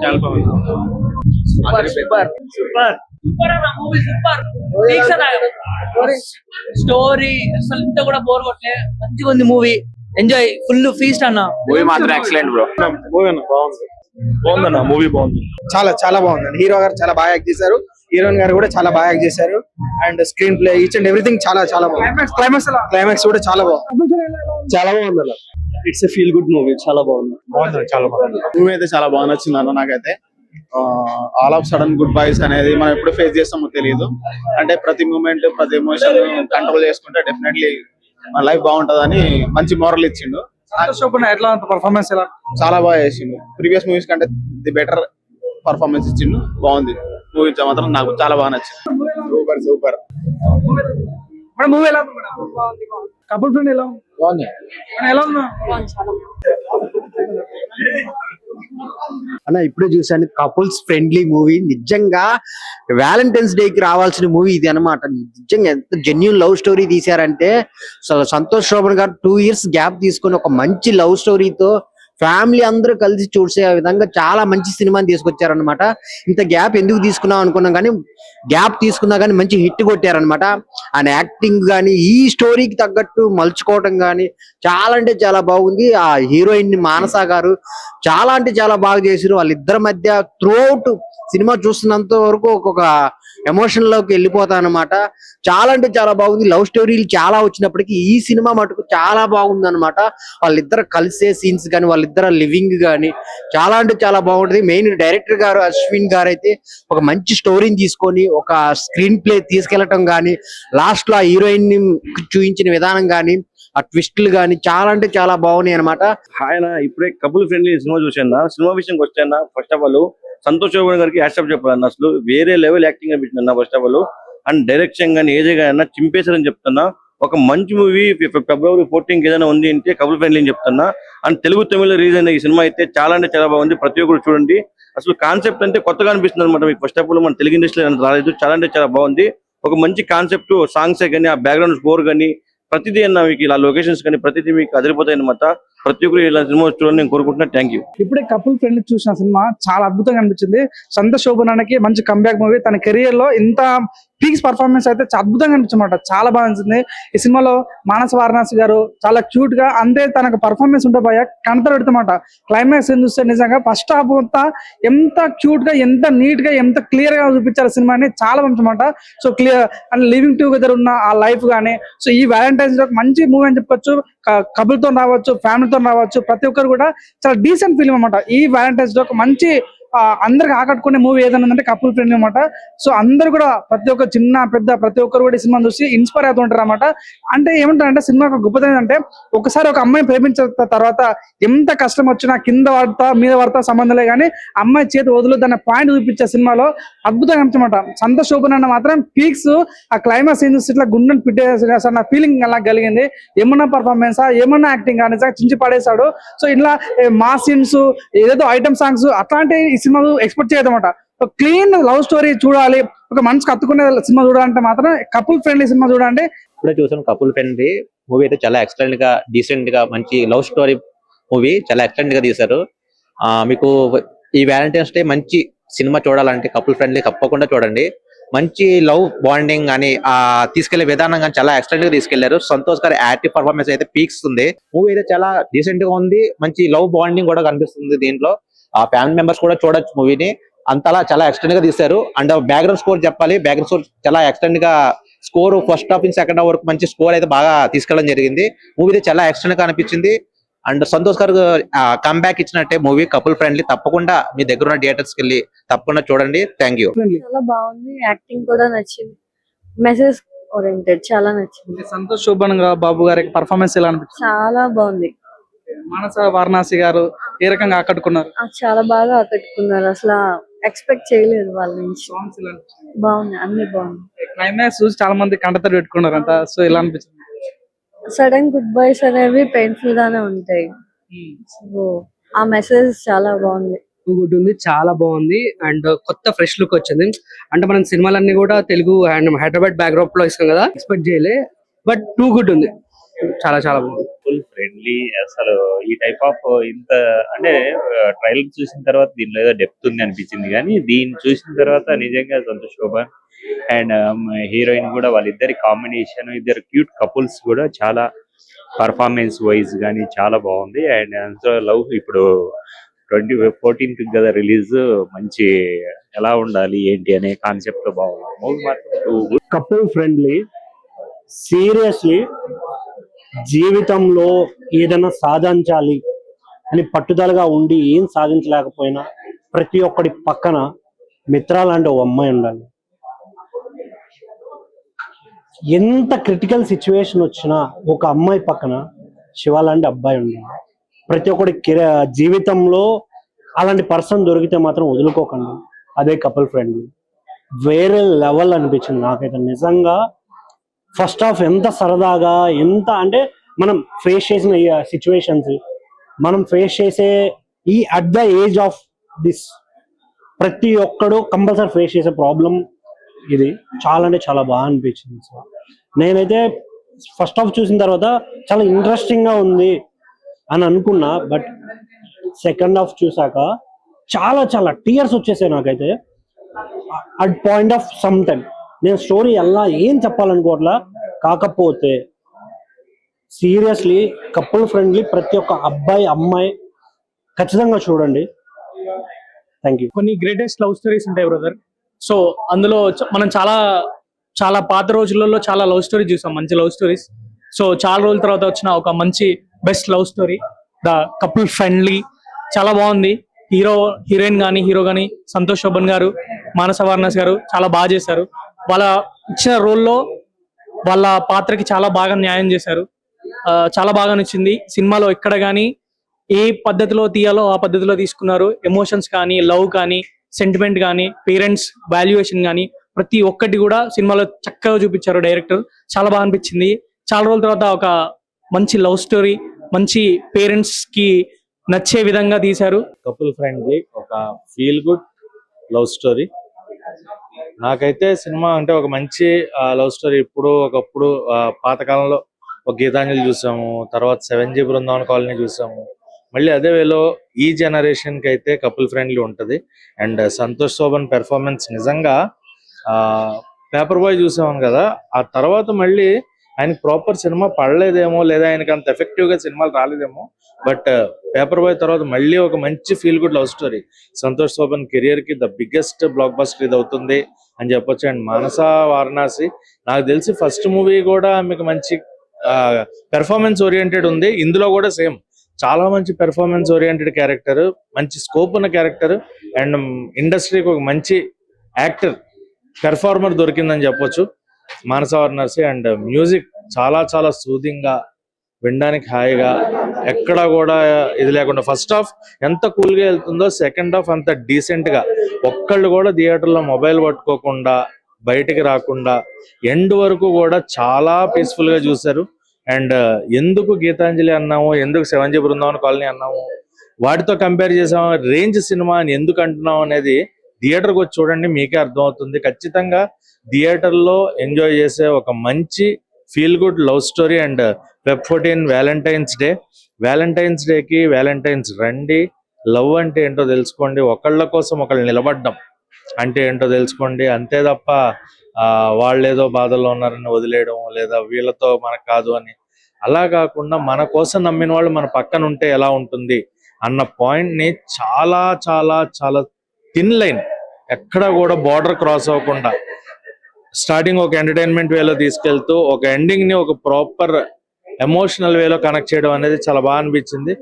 చాలా బాగుంది. Super super super super అన్న మూవీ సూపర్. పీక్స్ అన్న స్టోరీ అసలు ఇంత కూడా బోర్ కొట్టే మంచిగా ఉంది మూవీ. ఎంజాయ్ ఫుల్ ఫీస్ట్ అన్న. మూవీ మాత్రం ఎక్సలెంట్ బ్రో. మూవీ అన్న బాగుంది. బాగుందన్న మూవీ బాగుంది. చాలా చాలా బాగుంది. హీరో గారు చాలా బాగా యాక్ట్ చేశారు, హీరోయిన్ గారు కూడా చాలా బాగా యాక్ట్ చేశారు. And screen play each and everything చాలా చాలా బాగుంది. క్లైమాక్స్ కూడా చాలా బాగుంది. చాలా బాగుంది అన్న. It's a feel good movie. చాలా బాగుంది. చాలా బాగుంది. మూవీ అయితే చాలా బాగా నచ్చింది అన్న నాకైతే. All of sudden good boys అనేది మనం ఎప్పుడు ఫేస్ చేస్తామో తెలియదు. అంటే ప్రతి మూమెంట్ ప్రతి ఎమోషన్ కంట్రోల్ చేసుకుంటే డెఫినెట్లీ మన లైఫ్ బాగుంటదని మంచి మోరల్ ఇచ్చిండు. ఎట్లా పర్ఫార్మెన్స్ ఎలా చాలా బాగా చేసిండు. ప్రీవియస్ మూవీస్ కంటే ది బెటర్ పర్ఫార్మెన్స్ ఇచ్చిండు. బాగుంది మూవీ మాత్రం నాకు చాలా బాగా నచ్చింది. Super super. మూవీ ఎలా కపుల్ ఫ్రెండ్ ఎలా బాగుంది. ఎలా ఉన్నా అన్న ఇప్పుడే చూసాను కపుల్స్ ఫ్రెండ్లీ మూవీ. నిజంగా వ్యాలంటైన్స్ డే కి రావాల్సిన మూవీ ఇది అనమాట. నిజంగా ఎంత జెన్యూన్ లవ్ స్టోరీ తీశారంటే సంతోష్ శోభన్ గారు 2 years గ్యాప్ తీసుకుని ఒక మంచి లవ్ స్టోరీతో ఫ్యామిలీ అందరూ కలిసి చూసే విధంగా చాలా మంచి సినిమాని తీసుకొచ్చారనమాట. ఇంత గ్యాప్ ఎందుకు తీసుకున్నాం అనుకున్నాం కానీ గ్యాప్ తీసుకున్నా కానీ మంచి హిట్ కొట్టారనమాట. ఆయన యాక్టింగ్ కానీ ఈ స్టోరీకి తగ్గట్టు మలుచుకోవటం కానీ చాలా అంటే చాలా బాగుంది. ఆ హీరోయిన్ మానస గారు చాలా అంటే చాలా బాగా చేశారు. వాళ్ళిద్దరి మధ్య త్రూఅవుట్ సినిమా చూస్తున్నంత వరకు ఒక్కొక్క ఎమోషన్ లోకి వెళ్ళిపోతా అనమాట. చాలా అంటే చాలా బాగుంది. లవ్ స్టోరీలు చాలా వచ్చినప్పటికీ ఈ సినిమా మటుకు చాలా బాగుంది అనమాట. వాళ్ళిద్దరు కలిసే సీన్స్ కానీ వాళ్ళిద్దరు లివింగ్ కానీ చాలా అంటే చాలా బాగుంటుంది. మెయిన్ డైరెక్టర్ గారు అశ్విన్ గారు అయితే ఒక మంచి స్టోరీని తీసుకొని ఒక స్క్రీన్ ప్లే తీసుకెళ్లటం కానీ లాస్ట్ లో ఆ హీరోయిన్ ని చూపించిన విధానం కానీ ఆ ట్విస్టులు కానీ చాలా అంటే చాలా బాగున్నాయి అనమాట. ఆయన ఇప్పుడే కపుల్ ఫ్రెండ్లీ సినిమా చూసాను. సినిమా విషయంకి వచ్చాను. First of all Santosh Sobhan గారికి హ్యాట్సాప్ చెప్పాలన్న. అసలు వేరే లెవెల్ యాక్టింగ్ అనిపించింది first of all. And direction కానీ ఏజే కానీ చింపేశారని చెప్తున్నా. ఒక మంచి మూవీ February 14 ఏదైనా ఉంది అంటే కపుల్ ఫ్రెండ్లీ అని చెప్తున్నా. అండ్ తెలుగు తమిళ రిలీజ్ అయిన ఈ సినిమా అయితే చాలా అంటే చాలా బాగుంది. ప్రతి ఒక్కరు చూడండి. అసలు కాన్సెప్ట్ అంటే కొత్తగా అనిపిస్తుంది అనమాట. మీకు ఫస్ట్ ఆఫ్ ఆల్ మన తెలుగు ఇండస్ట్రీలో రాలేదు. చాలా అంటే చాలా బాగుంది. ఒక మంచి కాన్సెప్ట్ సాంగ్సే కానీ ఆ బ్యాక్గ్రౌండ్ స్కోర్ కానీ ప్రతిదీ అన్న మీకు ఇలా లొకేషన్స్ కానీ ప్రతిదీ మీకు అదిరిపోతాయి అనమాట. ప్రతి ఒక్కరు ఇలా సినిమా చూడాలని నేను కోరుకుంటున్నా. Thank you. ఇప్పుడే కపుల్ ఫ్రెండ్లీ చూసిన సినిమా చాలా అద్భుతంగా అనిపించింది. సంతోష్ శోభనానికి మంచి కంబ్యాక్ మూవీ. తన కెరియర్ లో ఇంత పీక్స్ పర్ఫార్మెన్స్ అయితే అద్భుతంగా అనిపించమాట. చాలా బాగా అనిపించింది. ఈ సినిమాలో మానస వారణాసి గారు చాలా క్యూట్ గా అంతే తనకు పర్ఫార్మెన్స్ ఉంటే పోయా కనతడమాట. క్లైమాక్స్ చూస్తే నిజంగా ఫస్ట్ హాఫ్ అంతా ఎంత క్యూట్ గా ఎంత నీట్ గా ఎంత క్లియర్ గా చూపించారు సినిమాని. చాలా మంచిమాట. So clear and living together ఉన్న ఆ లైఫ్ గానీ సో ఈ వ్యాలంటైన్స్ డే మంచి మూవీ అని చెప్పొచ్చు. కపుల్ తో రావచ్చు, ఫ్యామిలీతో రావచ్చు, ప్రతి ఒక్కరు కూడా చాలా డీసెంట్ ఫిల్మ్ అనమాట. ఈ వ్యాలంటైన్స్ డే ఒక మంచి అందరికి ఆకట్టుకునే మూవీ ఏదైనా ఉందంటే కపుల్ ఫ్రెండ్లీ అనమాట. సో అందరు కూడా ప్రతి ఒక్క చిన్న పెద్ద ప్రతి ఒక్కరు కూడా ఈ సినిమా చూసి ఇన్స్పైర్ అవుతుంటారు అనమాట. అంటే ఏమంటారంటే సినిమా గొప్పతనం ఏంటంటే ఒకసారి ఒక అమ్మాయిని ప్రేమించిన తర్వాత ఎంత కష్టం వచ్చినా కింద పడతా మీద పడతా సంబంధంలే కానీ అమ్మాయి చేతి వదులుదన్న పాయింట్ చూపించే సినిమాలో అద్భుతంగా అనిపించమాట. సంతోష్ శోభన్ అన్న మాత్రం పీక్స్ ఆ క్లైమాక్స్ సీన్స్ ఇట్లా గుండెని పిట్టేసా నా ఫీలింగ్ అలా కలిగింది. ఏమన్నా పర్ఫార్మెన్స్ ఏమన్నా యాక్టింగ్ నిజంగా చించి పడేశాడు. సో ఇలా మా సీన్స్ ఏదేదో ఐటమ్ సాంగ్స్ అట్లాంటి ఈ సినిమా ఎక్స్పెక్ట్ చేయదన్నమాట. క్లీన్ లవ్ స్టోరీ చూడాలి, ఒక మనసుకు అత్తుకునే సినిమా చూడాలంటే మాత్రం కపుల్ ఫ్రెండ్లీ సినిమా చూడండి. ఇప్పుడే చూసాను కపుల్ ఫ్రెండ్లీ మూవీ అయితే చాలా ఎక్సలెంట్ గా డీసెంట్ గా మంచి లవ్ స్టోరీ మూవీ చాలా ఎక్సలెంట్ గా తీశారు. మీకు ఈ వ్యాలంటైన్స్ డే మంచి సినిమా చూడాలంటే కపుల్ ఫ్రెండ్లీ తప్పకుండా చూడండి. మంచి లవ్ బాండింగ్ అని తీసుకెళ్లే విధానం కానీ చాలా ఎక్సలెంట్ గా తీసుకెళ్లారు. సంతోష్ గారి యాక్టివ్ పర్ఫార్మెన్స్ అయితే పీక్స్ ఉంది. మూవీ అయితే చాలా డీసెంట్ గా ఉంది. మంచి లవ్ బాండింగ్ కూడా కనిపిస్తుంది దీంట్లో. ఆ ఫ్యామిలీ మెంబర్స్ కూడా చూడొచ్చు మూవీని. అంతలా చాలా ఎక్స్టెండ్ గా తీశారు. అండ్ బ్యాక్గ్రౌండ్ స్కోర్ చెప్పాలి. బ్యాక్గ్రౌండ్ స్కోర్ చాలా ఎక్స్టెండ్ గా స్కోర్ ఫస్ట్ హాఫ్ నుంచి సెకండ్ హాఫ్ వరకు మంచి స్కోర్ అయితే బాగా తీసుకెళ్ళడం జరిగింది. మూవీ అయితే చాలా ఎక్స్టెండ్ గా అనిపించింది. అండ్ సంతోష్ గారు కంబ్యాక్ ఇచ్చినట్టే మూవీ కపుల్ ఫ్రెండ్లీ. తప్పకుండా మీ దగ్గర ఉన్న థియేటర్స్ కి వెళ్ళి తప్పకుండా చూడండి. Thank you. చాలా బాగుంది. యాక్టింగ్ కూడా నచ్చింది. మెసేజ్ ఓరియంటెడ్ చాలా నచ్చింది. సంతోష్ శోభన్ బాబు గారి పర్ఫార్మెన్స్ ఎలా అనిపించింది? చాలా బాగుంది. మానస వారణాసి గారు ఏ రకంగా ఆకట్టుకున్నారు? చాలా బాగా ఆకట్టుకున్నారు. అసలు ఎక్స్పెక్ట్ చేయలేదు వాళ్ళ నుంచి. బాగున్నాయి, అన్ని బాగున్నాయి. క్లైమాక్స్ చూసి చాలా మంది కంటతడి పెట్టుకున్నారు అంట. సో ఎలా అనిపించింది? సడన్ గుడ్ బైస్ అనేవి పెయిన్ఫుల్ గానే ఉంటాయి. సో ఆ మెసేజ్ చాలా బాగుంది. గుడ్ ఉంది, చాలా బాగుంది. అండ్ కొత్త ఫ్రెష్ లుక్ వచ్చింది. అంటే మనం సినిమాలన్నీ కూడా తెలుగు అండ్ హైదరాబాద్ బ్యాక్డ్రాప్ లో ఇస్తాం కదా, ఎక్స్పెక్ట్ చేయలే. బట్ టూ గుడ్ ఉంది. చాలా చాలా బాగుంది. Full friendly. అసలు ఈ టైప్ ఆఫ్ ఇంత అంటే ట్రైలర్ చూసిన తర్వాత దీనిలో ఏదో డెప్త్ ఉంది అనిపించింది, కానీ దీన్ని చూసిన తర్వాత నిజంగా సంతోష్ శోభన్ అండ్ హీరోయిన్ కూడా వాళ్ళిద్దరి కాంబినేషన్, ఇద్దరు క్యూట్ కపుల్స్ కూడా చాలా పర్ఫార్మెన్స్ వైజ్ కానీ చాలా బాగుంది. అండ్ లవ్ ఇప్పుడు 14th కదా రిలీజ్, మంచి ఎలా ఉండాలి ఏంటి అనే కాన్సెప్ట్ లో బాగుంది మూవీ మాత్రం. Couple friendly. సీరియస్లీ జీవితంలో ఏదైనా సాధించాలి అని పట్టుదలగా ఉండి ఏం సాధించలేకపోయినా ప్రతి ఒక్కడి పక్కన మిత్ర లాంటి ఒక అమ్మాయి ఉండాలి. ఎంత క్రిటికల్ సిచ్యువేషన్ వచ్చినా ఒక అమ్మాయి పక్కన శివ లాంటి అబ్బాయి ఉండాలి. ప్రతి ఒక్కడి జీవితంలో అలాంటి పర్సన్ దొరికితే మాత్రం వదులుకోకండి. అదే కపుల్ ఫ్రెండ్లీ. వేరే లెవెల్ అనిపించింది నాకైతే నిజంగా. ఫస్ట్ హాఫ్ ఎంత సరదాగా, ఎంత అంటే మనం ఫేస్ చేసిన సిచ్యువేషన్స్, మనం ఫేస్ చేసే ఈ at the age of this ప్రతి ఒక్కడు కంపల్సరీ ఫేస్ చేసే ప్రాబ్లం ఇది. చాలా అంటే చాలా బాగా అనిపించింది. సో నేనైతే ఫస్ట్ హాఫ్ చూసిన తర్వాత చాలా ఇంట్రెస్టింగ్ గా ఉంది అని అనుకున్నా, బట్ సెకండ్ హాఫ్ చూసాక చాలా చాలా టీయర్స్ వచ్చేసాయి నాకైతే. At point of some time నేను స్టోరీ ఎలా ఏం చెప్పాలనుకోవట్లా. కాకపోతే సీరియస్లీ కపుల్ ఫ్రెండ్లీ, ప్రతి ఒక్క అబ్బాయి అమ్మాయి ఖచ్చితంగా చూడండి. Thank you. కొన్ని గ్రేటెస్ట్ లవ్ స్టోరీస్ ఉంటాయి బ్రదర్. సో అందులో మనం చాలా చాలా పాత రోజులలో చాలా లవ్ స్టోరీ చూసాం, మంచి లవ్ స్టోరీస్. సో చాలా రోజుల తర్వాత వచ్చిన ఒక మంచి best love story the couple friendly. చాలా బాగుంది. హీరోయిన్ కానీ హీరో కానీ సంతోష్ శోభన్ గారు, మానస వారణాసి గారు చాలా బాగా చేశారు. వాళ్ళ ఇచ్చిన రోల్లో వాళ్ళ పాత్రకి చాలా బాగా న్యాయం చేశారు. చాలా బాగా నచ్చింది. సినిమాలో ఎక్కడ కానీ ఏ పద్ధతిలో తీయాలో ఆ పద్ధతిలో తీసుకున్నారు. ఎమోషన్స్ కానీ, లవ్ కానీ, సెంటిమెంట్ కానీ, పేరెంట్స్ వాల్యుయేషన్ కానీ ప్రతి ఒక్కటి కూడా సినిమాలో చక్కగా చూపించారు డైరెక్టర్. చాలా బాగా అనిపించింది. చాలా రోజుల తర్వాత ఒక మంచి లవ్ స్టోరీ, మంచి పేరెంట్స్ కి నచ్చే విధంగా తీశారు. కపుల్ ఫ్రెండ్లీ, ఒక ఫీల్ గుడ్ లవ్ స్టోరీ. నాకైతే సినిమా అంటే ఒక మంచి లవ్ స్టోరీ. ఒకప్పుడు పాతకాలంలో ఒక గీతాంజలి చూసాము, తర్వాత 7G బృందావన కాలనీ చూసాము. మళ్ళీ అదే వేలో ఈ జనరేషన్ కి అయితే కపుల్ ఫ్రెండ్లీ ఉంటది. అండ్ సంతోష్ శోభన్ పెర్ఫార్మెన్స్ నిజంగా పేపర్ బాయ్ చూసాము కదా, ఆ తర్వాత మళ్ళీ ఆయనకి ప్రాపర్ సినిమా పడలేదేమో, లేదా ఆయనకి అంత ఎఫెక్టివ్ గా సినిమాలు రాలేదేమో, బట్ పేపర్ బాయ్ తర్వాత మళ్ళీ ఒక మంచి feel good love story. Santosh Sobhan career కి ద బిగ్గెస్ట్ బ్లాక్ బస్టర్ ఇది అవుతుంది అని చెప్పొచ్చు. అండ్ మానస వారణాసి నాకు తెలిసి ఫస్ట్ మూవీ కూడా మీకు మంచి పెర్ఫార్మెన్స్ ఓరియంటెడ్ ఉంది. ఇందులో కూడా సేమ్ చాలా మంచి పెర్ఫార్మెన్స్ ఓరియంటెడ్ క్యారెక్టర్, మంచి స్కోప్ ఉన్న క్యారెక్టర్, అండ్ ఇండస్ట్రీకి ఒక మంచి యాక్టర్ పెర్ఫార్మర్ దొరికిందని చెప్పొచ్చు మానస వారణాసి. అండ్ మ్యూజిక్ చాలా చాలా సూదింగ్ గా, వినడానికి హాయిగా, ఎక్కడ కూడా ఇది లేకుండా ఫస్ట్ హాఫ్ ఎంత కూల్ గా వెళ్తుందో సెకండ్ హాఫ్ అంత డీసెంట్ గా, ఒక్కళ్ళు కూడా థియేటర్లో మొబైల్ పట్టుకోకుండా బయటికి రాకుండా ఎండ్ వరకు కూడా చాలా పీస్ఫుల్ గా చూశారు. అండ్ ఎందుకు గీతాంజలి అన్నాము, ఎందుకు 7G బృందావన కాలనీ అన్నాము, వాటితో కంపేర్ చేసాము, రేంజ్ సినిమా అని ఎందుకు అంటున్నాం అనేది థియేటర్కి వచ్చి చూడండి, మీకే అర్థమవుతుంది. ఖచ్చితంగా థియేటర్లో ఎంజాయ్ చేసే ఒక మంచి feel good love story. And Feb 14 Valentine's డేకి వ్యాలంటైన్స్ రండి, లవ్ అంటే ఏంటో తెలుసుకోండి, ఒకళ్ళ కోసం ఒకళ్ళు నిలబడ్డం అంటే ఏంటో తెలుసుకోండి. అంతే తప్ప వాళ్ళేదో బాధల్లో ఉన్నారని వదిలేయడం, లేదా వీళ్ళతో మనకు కాదు అని అలా కాకుండా మన కోసం నమ్మిన వాళ్ళు మన పక్కన ఉంటే ఎలా ఉంటుంది అన్న పాయింట్ ని చాలా చాలా చాలా థిన్ లైన్, ఎక్కడ కూడా బార్డర్ క్రాస్ అవ్వకుండా స్టార్టింగ్ ఒక ఎంటర్టైన్మెంట్ వేలో తీసుకెళ్తూ ఒక ఎండింగ్ ని ఒక ప్రాపర్ ఎమోషనల్ వేలో కనెక్ట్ చేయడం అనేది చాలా బాగా అనిపించింది.